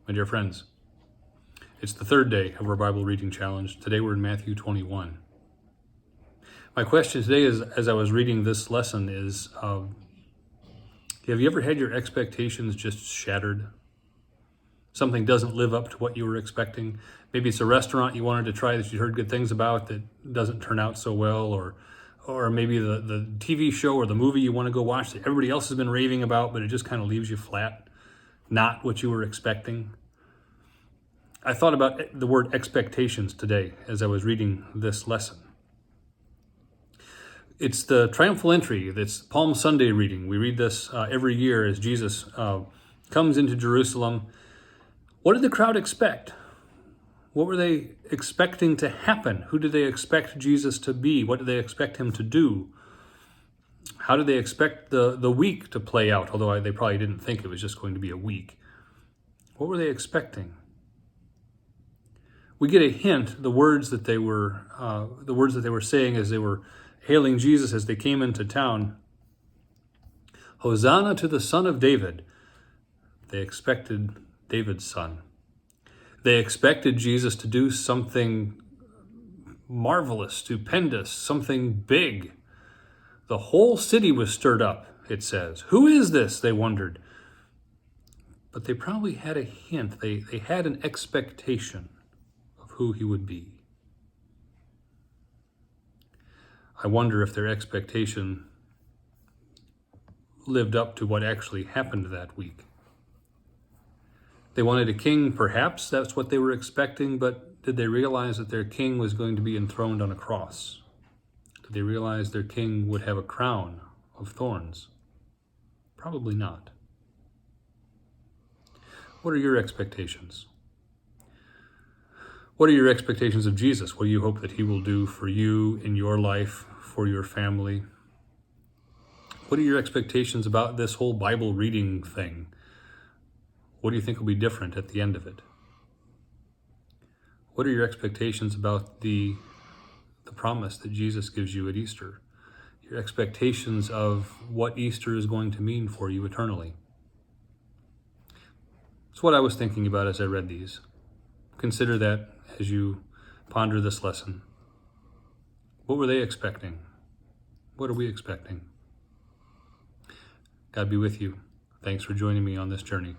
My dear friends, it's the third day of our Bible reading challenge. Today we're in Matthew 21. My question today is, as I was reading this lesson, is have you ever had your expectations just shattered? Something doesn't live up to what you were expecting. Maybe it's a restaurant you wanted to try that you heard good things about that doesn't turn out so well, or maybe the TV show or the movie you want to go watch that everybody else has been raving about, but it just kind of leaves you flat, not what you were expecting. I thought about the word expectations today as I was reading this lesson. It's the triumphal entry. It's Palm Sunday reading. We read this every year as Jesus comes into Jerusalem. What did the crowd expect? What were they expecting to happen? Who did they expect Jesus to be? What did they expect him to do? How did they expect the week to play out? Although they probably didn't think it was just going to be a week. What were they expecting? We get a hint, the words that they were saying as they were hailing Jesus as they came into town. Hosanna to the Son of David. They expected David's son. They expected Jesus to do something marvelous, stupendous, something big. The whole city was stirred up, it says. Who is this? They wondered. But they probably had a hint. They had an expectation of who he would be. I wonder if their expectation lived up to what actually happened that week. They wanted a king, perhaps that's what they were expecting, but did they realize that their king was going to be enthroned on a cross? Did they realize their king would have a crown of thorns? Probably not. What are your expectations? What are your expectations of Jesus? What do you hope that he will do for you in your life, for your family? What are your expectations about this whole Bible reading thing? What do you think will be different at the end of it? What are your expectations about the promise that Jesus gives you at Easter? Your expectations of what Easter is going to mean for you eternally? It's what I was thinking about as I read these. Consider that as you ponder this lesson. What were they expecting? What are we expecting? God be with you. Thanks for joining me on this journey.